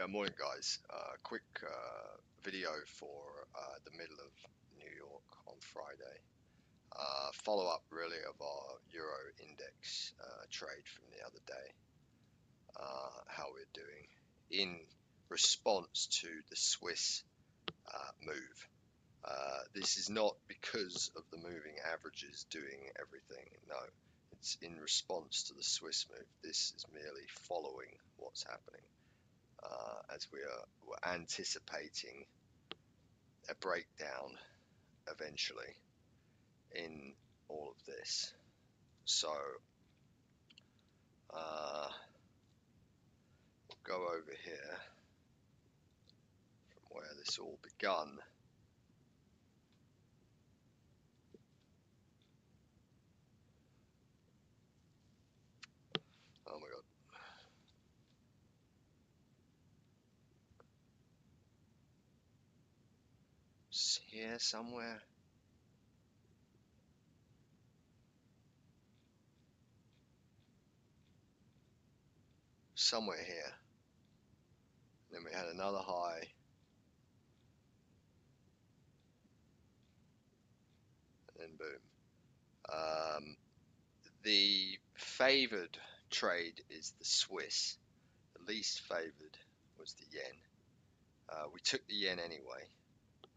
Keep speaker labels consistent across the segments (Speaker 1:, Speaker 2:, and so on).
Speaker 1: Morning, guys. Quick video for the middle of New York on Friday. Follow up, really, of our Euro index trade from the other day. How we're doing in response to the Swiss move. This is not because of the moving averages doing everything. No, it's in response to the Swiss move. This is merely following what's happening. As we're anticipating a breakdown eventually in all of this. So we'll go over here from where this all begun. Oh my God. It's here somewhere. Somewhere here. Then we had another high. And then boom. The favored trade is the Swiss. The least favored was the yen. We took the yen anyway.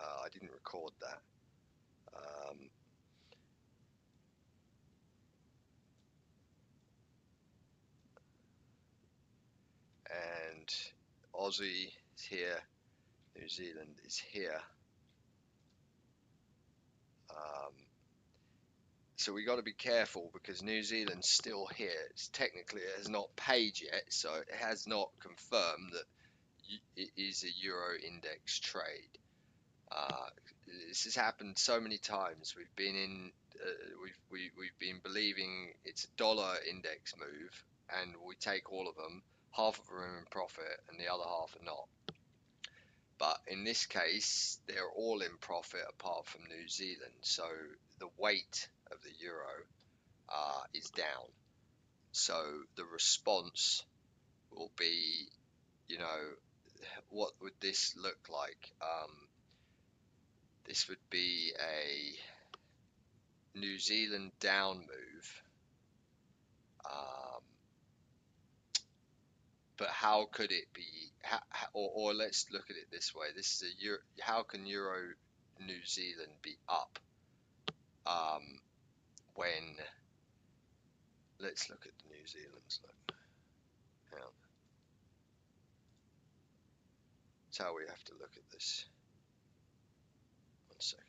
Speaker 1: I didn't record that. And Aussie is here, New Zealand is here. So we got to be careful because New Zealand's still here. It's technically, it has not paid yet, so it has not confirmed that it is a Euro index trade. This has happened so many times. We've been in, we've been believing it's a dollar index move, and we take all of them. Half of them are in profit, and the other half are not. But in this case, they're all in profit apart from New Zealand. So the weight of the euro is down. So the response will be, what would this look like? This would be a New Zealand down move. But how could it be? Or let's look at it this way. This is a Euro. How can Euro New Zealand be up when? Let's look at the New Zealand's. Look. That's how we have to look at this. 1 second.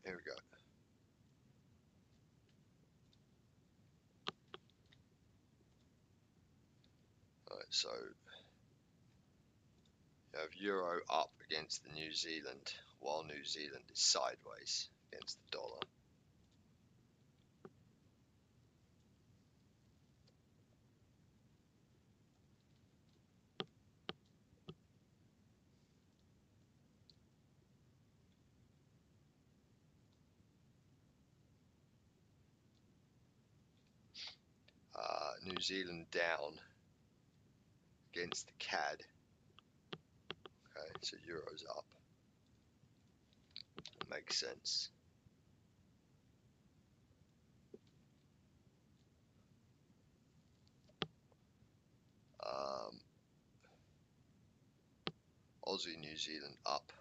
Speaker 1: Here we go. Alright, so you have Euro up against the New Zealand, while New Zealand is sideways against the dollar. New Zealand down against the CAD. Okay, so Euro's up. That makes sense. Aussie New Zealand up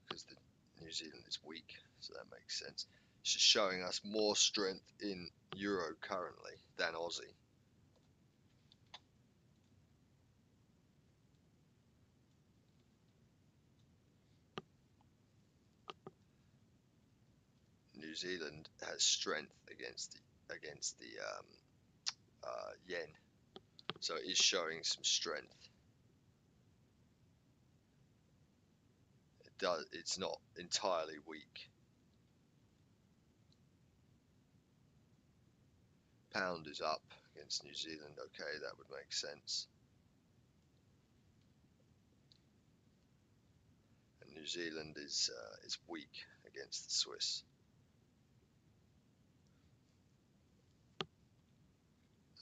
Speaker 1: because the New Zealand is weak, so that makes sense. It's just showing us more strength in Euro currently than Aussie. New Zealand has strength against the yen, so it is showing some strength. it's not entirely weak. Pound is up against New Zealand. Okay, that would make sense. And New Zealand is weak against the Swiss.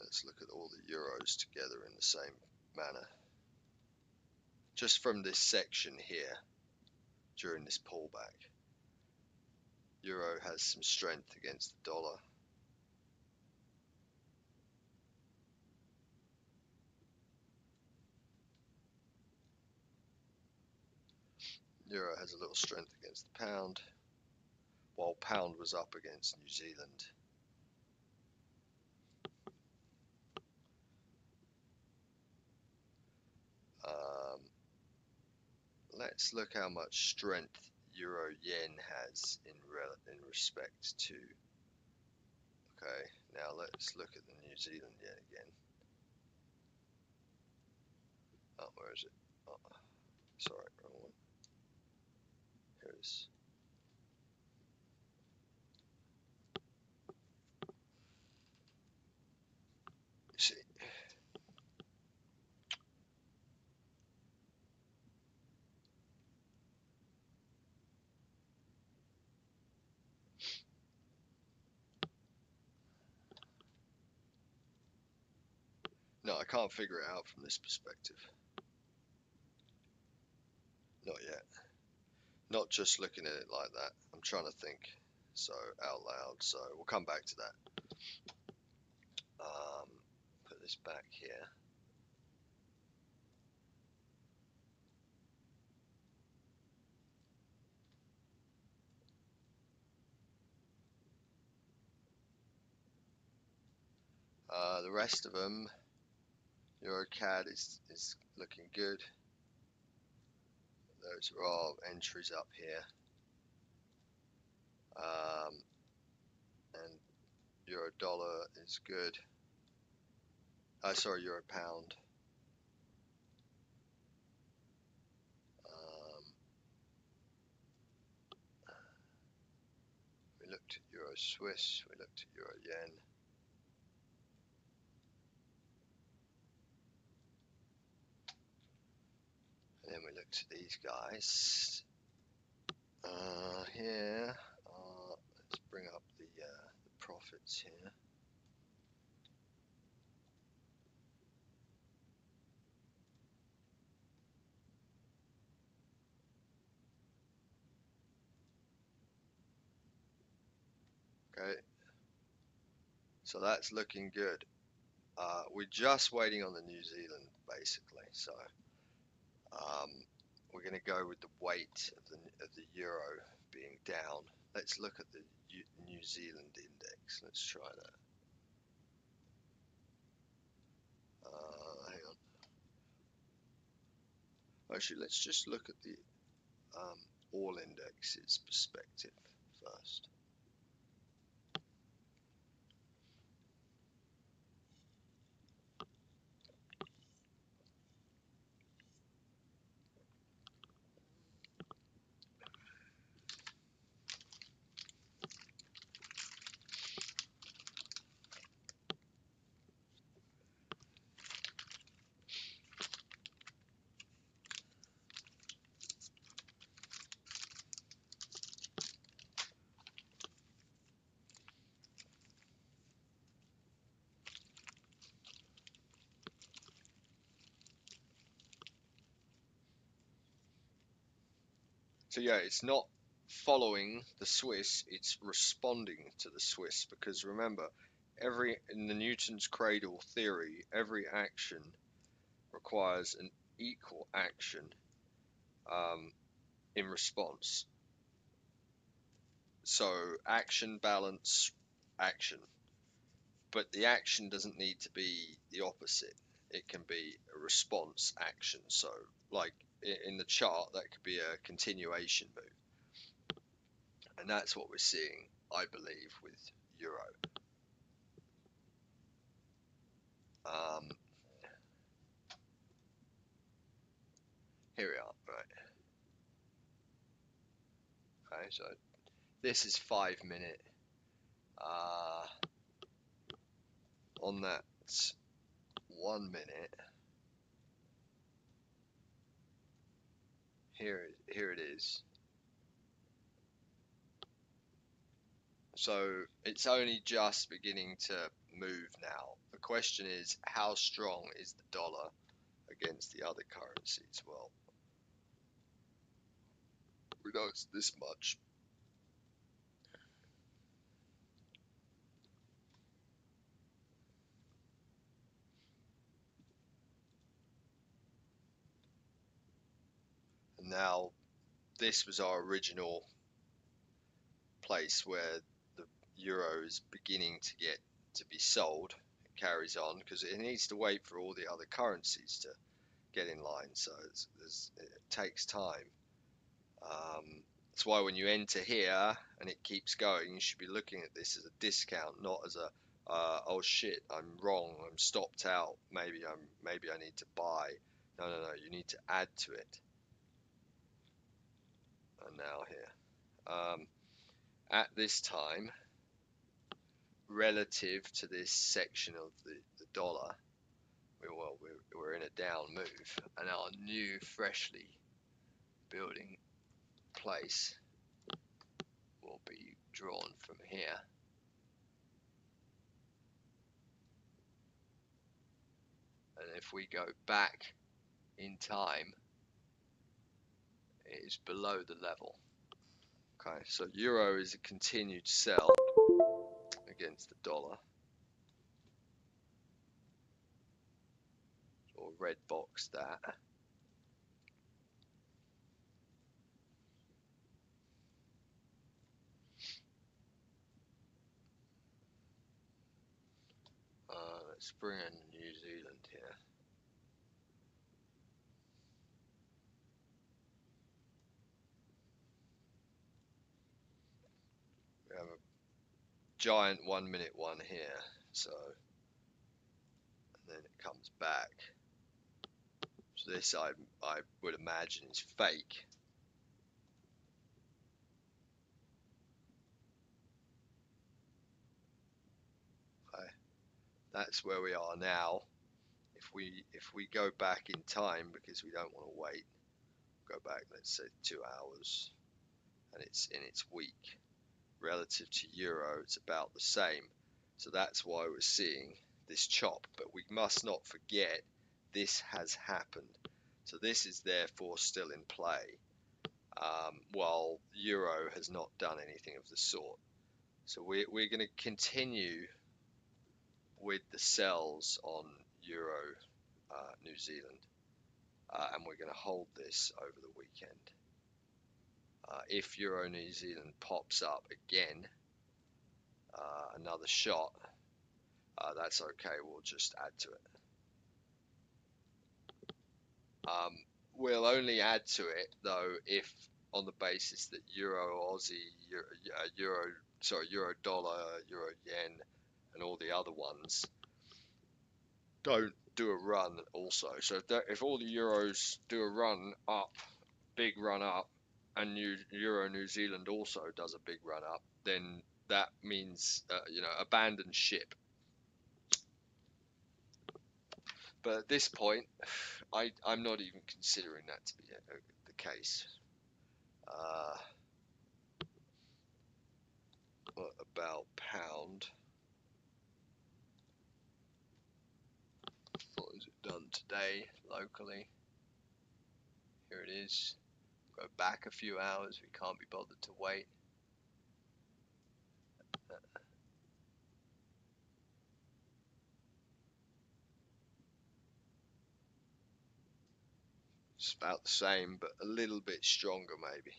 Speaker 1: Let's look at all the euros together in the same manner. Just from this section here, during this pullback, euro has some strength against the dollar. Euro has a little strength against the pound, while pound was up against New Zealand. Let's look how much strength euro yen has in respect to. Okay, now let's look at the New Zealand yen again. Oh, where is it? Oh, sorry, wrong one. Here it is. You see, no, I can't figure it out from this perspective. Not yet. Not just looking at it like that. I'm trying to think so out loud. So we'll come back to that. Put this back here. The rest of them, EuroCAD is looking good. Those are all entries up here. And euro dollar is good. Sorry, euro pound. We looked at euro Swiss. We looked at euro yen. And then we looked at these guys. Here, let's bring up the profits here. Okay, so that's looking good. We're just waiting on the New Zealand, basically. So we're going to go with the weight of the euro being down. Let's look at the New Zealand index. Let's try that. Hang on. Actually, let's just look at the all indexes perspective first. So yeah, it's not following the Swiss, it's responding to the Swiss, because remember, in the Newton's cradle theory, every action requires an equal action in response. So action, balance, action. But the action doesn't need to be the opposite. It can be a response action. So like in the chart, that could be a continuation move. And that's what we're seeing, I believe, with euro. Here we are, right. Okay, so this is 5 minute. On that 1 minute, here it is. So it's only just beginning to move now. The question is, how strong is the dollar against the other currencies? Well, we know it's this much. And now, this was our original place where the euro is beginning to get to be sold. It carries on because it needs to wait for all the other currencies to get in line. So it takes time. That's why when you enter here and it keeps going, you should be looking at this as a discount, not as a oh shit, I'm wrong, I'm stopped out. Maybe I need to buy. No, you need to add to it. And now here, at this time, relative to this section of the dollar, we're in a down move, and our new freshly building place will be drawn from here. And if we go back in time, it is below the level. Okay, so euro is a continued sell against the dollar, or red box that. Let's bring in New Zealand here. We have a giant 1 minute one here, so, and then it comes back. So this I would imagine is fake. Okay, that's where we are now. If we go back in time, because we don't want to wait, go back, let's say 2 hours, and it's in its week. Relative to euro, it's about the same. So that's why we're seeing this chop. But we must not forget this has happened. So this is therefore still in play, while euro has not done anything of the sort. So we're going to continue with the sells on euro New Zealand, and we're going to hold this over the weekend. If euro New Zealand pops up again, another shot, that's okay, we'll just add to it. We'll only add to it though if on the basis that euro Aussie, euro dollar, euro yen, and all the other ones don't do a run also. So if all the euros do a run up, big run up, and euro New Zealand also does a big run up, then that means abandon ship. But at this point, I'm not even considering that to be the case. What about pound? What is it done today locally? Here it is. Go back a few hours. We can't be bothered to wait. It's about the same, but a little bit stronger maybe.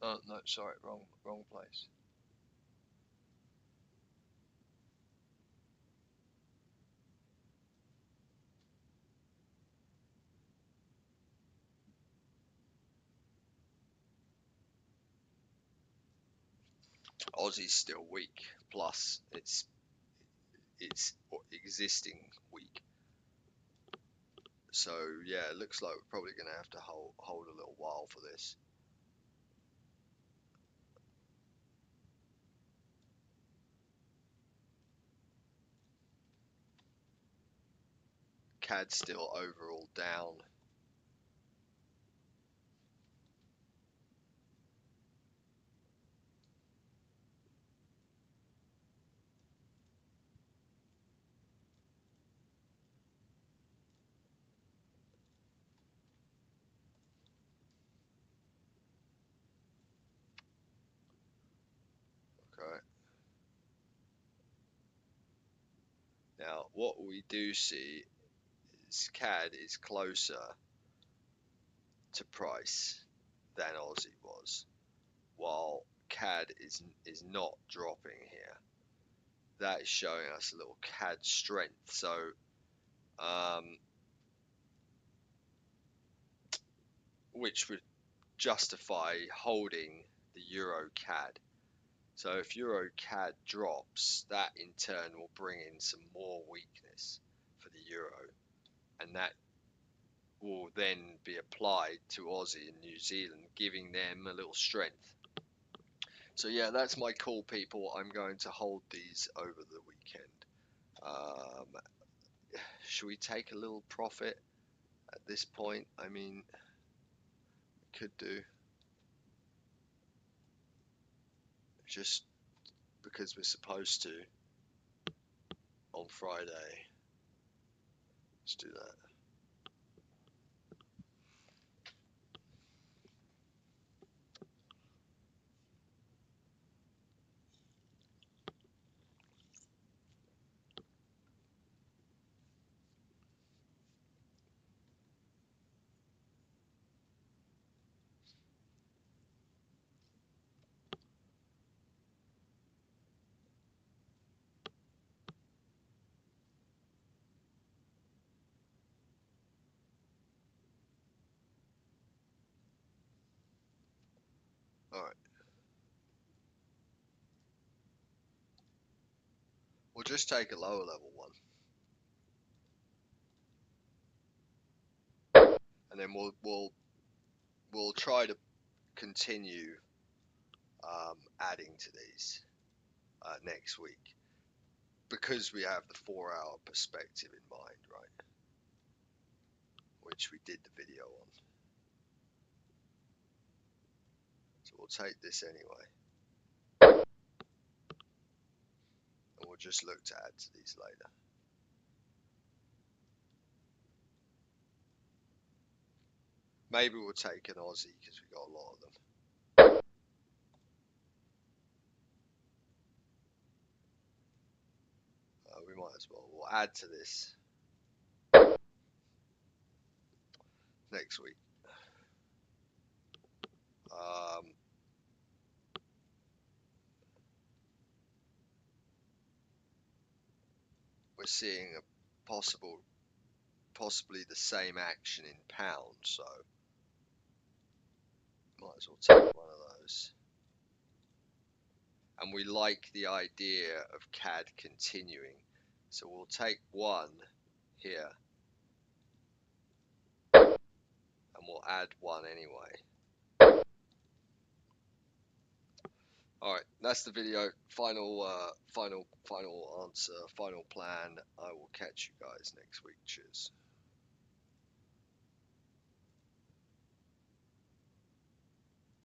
Speaker 1: Oh no, sorry, wrong place. Aussie's still weak. Plus, it's existing weak. So yeah, it looks like we're probably going to have to hold a little while for this. CAD still overall down. Okay. Now, what we do see is CAD is closer to price than Aussie was, while CAD is not dropping here. That is showing us a little CAD strength. So, which would justify holding the Euro CAD. So if Euro CAD drops, that in turn will bring in some more weakness for the Euro, and that will then be applied to Aussie and New Zealand, giving them a little strength. So yeah, that's my call, people. I'm going to hold these over the weekend. Should we take a little profit at this point? I mean, could do, just because we're supposed to on Friday. Let's do that. All right. We'll just take a lower level one, and then we'll try to continue adding to these next week, because we have the 4-hour perspective in mind, right? Which we did the video on. So we'll take this anyway, and we'll just look to add to these later. Maybe we'll take an Aussie because we got a lot of them. We might as well. We'll add to this next week. We're seeing a possibly the same action in pounds, so might as well take one of those. And we like the idea of CAD continuing, so we'll take one here, and we'll add one anyway. All right, that's the video. Final answer, final plan. I will catch you guys next week. Cheers.